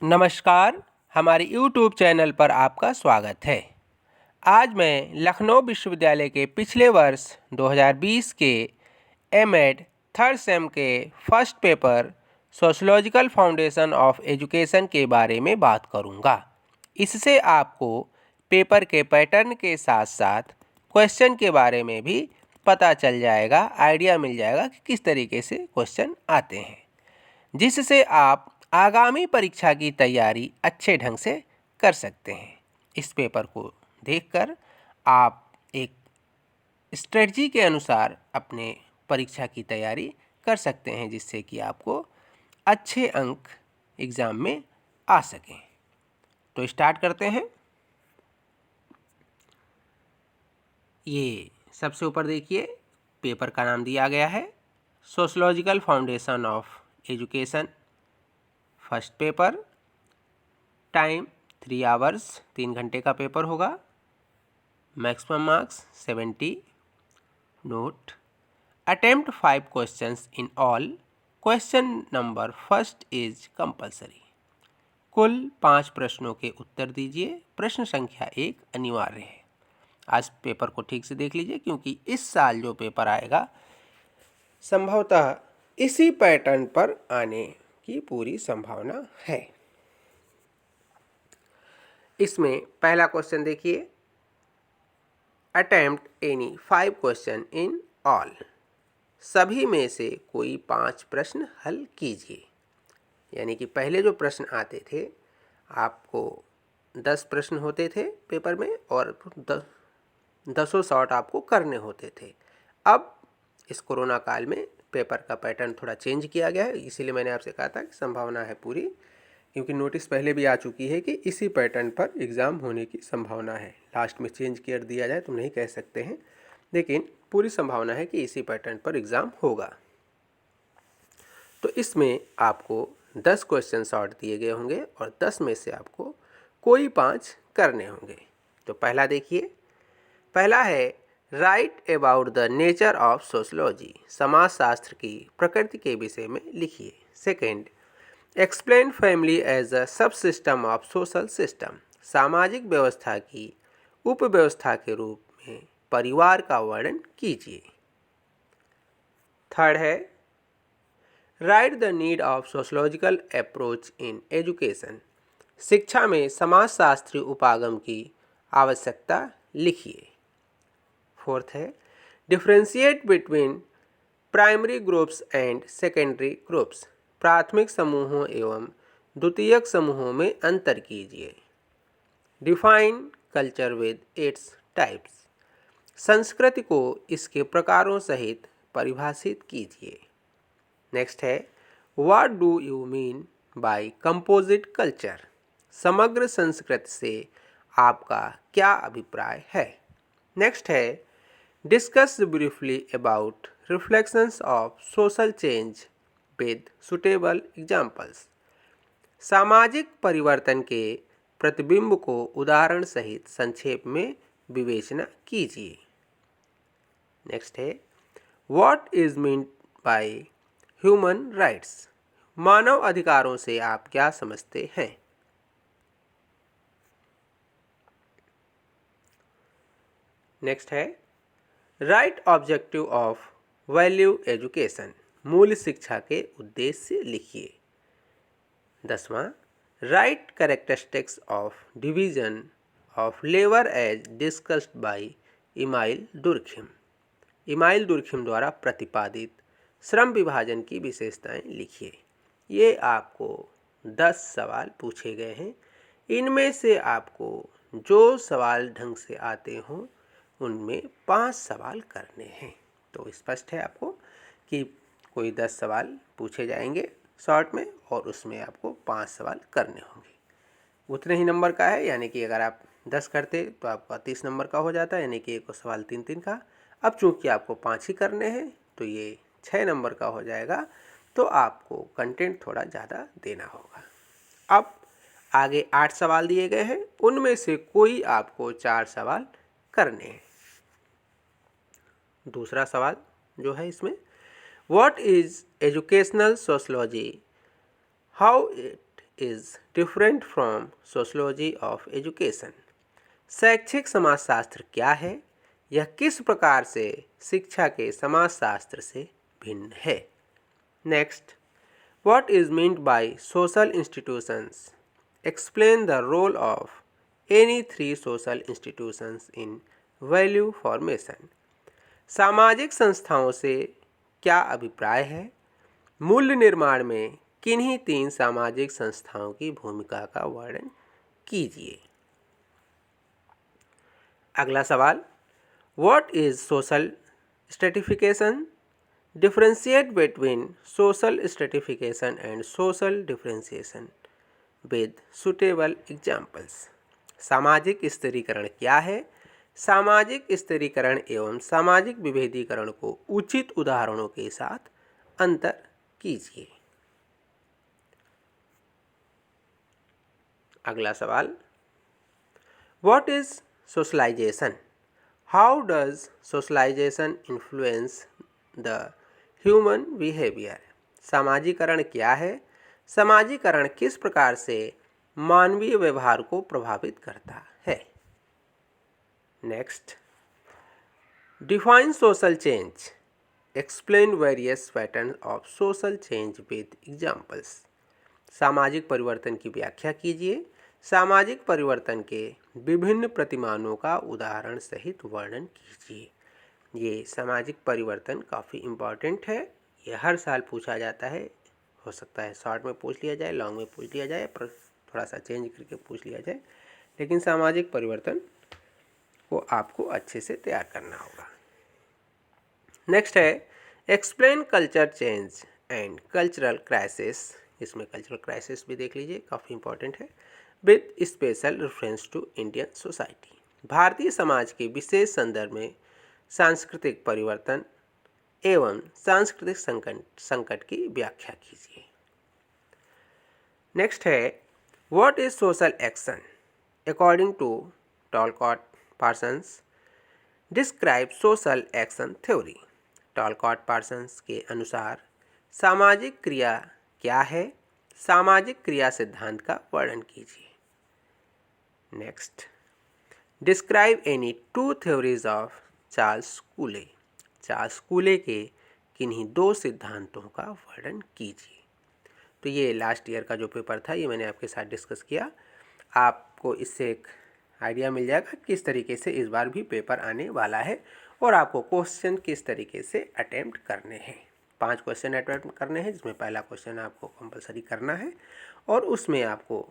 नमस्कार, हमारे YouTube channel पर आपका स्वागत है। आज मैं लखनऊ विश्वविद्यालय के पिछले वर्ष 2020 के एमएड थर्ड सेम के first paper sociological foundation of education के बारे में बात करूंगा। इससे आपको पेपर के पैटर्न के साथ साथ क्वेश्चन के बारे में भी पता चल जाएगा, आइडिया मिल जाएगा कि किस तरीके से क्वेश्चन आते हैं, जिससे आप आगामी परीक्षा की तैयारी अच्छे ढंग से कर सकते हैं। इस पेपर को देखकर आप एक स्ट्रेटजी के अनुसार अपने परीक्षा की तैयारी कर सकते हैं, जिससे कि आपको अच्छे अंक एग्ज़ाम में आ सकें। तो स्टार्ट करते हैं। ये सबसे ऊपर देखिए, पेपर का नाम दिया गया है sociological foundation of education, first paper. Time 3 hours, 3 घंटे का पेपर होगा। Maximum marks 70। Note, attempt 5 questions in all, question number first is compulsory. कुल 5 प्रश्नों के उत्तर दीजिए, प्रश्न संख्या 1 अनिवार्य है। आज पेपर को ठीक से देख लीजिए, क्योंकि इस साल जो पेपर आएगा संभवतः इसी पैटर्न पर आने की पूरी संभावना है। इसमें पहला क्वेश्चन देखिए, attempt any 5 question in all, सभी में से कोई 5 प्रश्न हल कीजिए। यानी कि पहले जो प्रश्न आते थे, आपको 10 प्रश्न होते थे पेपर में और 10 शॉर्ट आपको करने होते थे। अब इस कोरोना काल में पेपर का पैटर्न थोड़ा चेंज किया गया है, इसीलिए मैंने आपसे कहा था कि संभावना है पूरी, क्योंकि नोटिस पहले भी आ चुकी है कि इसी पैटर्न पर एग्ज़ाम होने की संभावना है। लास्ट में चेंज कर दिया जाए तो नहीं कह सकते हैं, लेकिन पूरी संभावना है कि इसी पैटर्न पर एग्ज़ाम होगा। तो इसमें आपको 10 क्वेश्चन शॉर्ट दिए गए होंगे और 10 में से आपको कोई 5 करने होंगे। तो पहला देखिए, पहला है write about the nature of sociology, समाजशास्त्र की प्रकृति के विषय में लिखिए। Second, explain family as a sub system of social system, सामाजिक व्यवस्था की उपव्यवस्था के रूप में परिवार का वर्णन कीजिए। थर्ड है write the need of sociological approach in education, शिक्षा में समाजशास्त्री उपागम की आवश्यकता लिखिए। फोर्थ है differentiate between primary groups and secondary groups, प्राथमिक समूहों एवं द्वितीयक समूहों में अंतर कीजिए। Define culture with its types, संस्कृति को इसके प्रकारों सहित परिभाषित कीजिए। नेक्स्ट है what do you mean by composite culture, समग्र संस्कृति से आपका क्या अभिप्राय है। नेक्स्ट है discuss briefly about reflections of social change with suitable examples, सामाजिक परिवर्तन के प्रतिबिंब को उदाहरण सहित संक्षेप में विवेचना कीजिए। नेक्स्ट है what is meant by human rights, मानव अधिकारों से आप क्या समझते हैं। नेक्स्ट है write objective of value education, मूल शिक्षा के उद्देश्य लिखिए। 10वां write characteristics of division of labour as discussed by Emile Durkheim, Emile Durkheim द्वारा प्रतिपादित श्रम विभाजन की विशेषताएं लिखिए। ये आपको 10 सवाल पूछे गए हैं। इनमें से आपको जो सवाल ढंग से आते हों उनमें 5 सवाल करने हैं। तो स्पष्ट है आपको कि कोई 10 सवाल पूछे जाएंगे शॉर्ट में और उसमें आपको 5 सवाल करने होंगे। उतने ही नंबर का है, यानी कि अगर आप 10 करते तो आपका 30 नंबर का हो जाता है, यानी कि एक सवाल 3-3 का। अब चूँकि आपको 5 ही करने हैं तो ये 6 नंबर का हो जाएगा, तो आपको कंटेंट थोड़ा ज़्यादा देना होगा। अब आगे 8 सवाल दिए गए हैं, उनमें से कोई आपको 4 सवाल करने हैं। दूसरा सवाल जो है इसमें, what is educational sociology, how it is different from sociology of education? शैक्षिक समाजशास्त्र क्या है? यह किस प्रकार से शिक्षा के समाजशास्त्र से भिन्न है? Next, what is meant by social institutions? Explain the role of any three social institutions in value formation. सामाजिक संस्थाओं से क्या अभिप्राय है? मूल्य निर्माण में किन्हीं तीन सामाजिक संस्थाओं की भूमिका का वर्णन कीजिए। अगला सवाल, What is social stratification? Differentiate between social stratification and social differentiation with suitable examples. सामाजिक स्तरीकरण क्या है? सामाजिक स्तरीकरण एवं सामाजिक विभेदीकरण को उचित उदाहरणों के साथ अंतर कीजिए। अगला सवाल, What is socialization? How does socialization influence the human behavior? सामाजीकरण क्या है? समाजीकरण किस प्रकार से मानवीय व्यवहार को प्रभावित करता है? Next, define social change. Explain various pattern of social change with examples. सामाजिक परिवर्तन की व्याख्या कीजिए। सामाजिक परिवर्तन के विभिन्न प्रतिमानों का उदाहरण सहित वर्णन कीजिए। ये सामाजिक परिवर्तन काफ़ी इम्पॉर्टेंट है, ये हर साल पूछा जाता है। हो सकता है शॉर्ट में पूछ लिया जाए, लॉन्ग में पूछ लिया जाए, पर थोड़ा सा चेंज करके पूछ लिया जाए, लेकिन सामाजिक परिवर्तन को आपको अच्छे से तैयार करना होगा। नेक्स्ट है, explain culture change and cultural crisis. इसमें कल्चरल क्राइसिस भी देख लीजिए, काफ़ी इंपॉर्टेंट है, with special reference to Indian society. भारतीय समाज के विशेष संदर्भ में सांस्कृतिक परिवर्तन एवं सांस्कृतिक संकट की व्याख्या कीजिए। नेक्स्ट है, what is social action? According to Talcott Parsons, describe social action theory. Talcott Parsons के अनुसार सामाजिक क्रिया क्या है? सामाजिक क्रिया सिद्धांत का वर्णन कीजिए। Next, describe any two theories of Charles Cooley. Charles Cooley के किन्हीं दो सिद्धांतों का वर्णन कीजिए। तो ये लास्ट ईयर का जो पेपर था, ये मैंने आपके साथ डिस्कस किया। आपको इससे एक आइडिया मिल जाएगा किस तरीके से इस बार भी पेपर आने वाला है और आपको क्वेश्चन किस तरीके से अटेम्प्ट करने हैं। 5 क्वेश्चन अटेम्प्ट करने हैं, जिसमें पहला क्वेश्चन आपको कंपलसरी करना है और उसमें आपको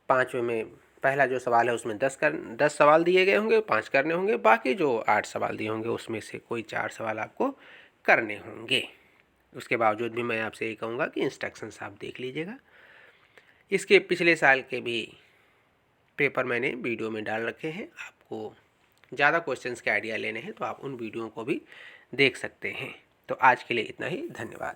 5वें में पहला जो सवाल है उसमें 10 सवाल दिए गए होंगे, 5 करने होंगे। बाकी जो 8 सवाल दिए होंगे उसमें से कोई 4 सवाल आपको करने होंगे। उसके बावजूद भी मैं आपसे यही कहूँगा कि इंस्ट्रक्शंस आप देख लीजिएगा। इसके पिछले साल के भी पेपर मैंने वीडियो में डाल रखे हैं। आपको ज़्यादा क्वेश्चंस के आइडिया लेने हैं तो आप उन वीडियो को भी देख सकते हैं। तो आज के लिए इतना ही, धन्यवाद।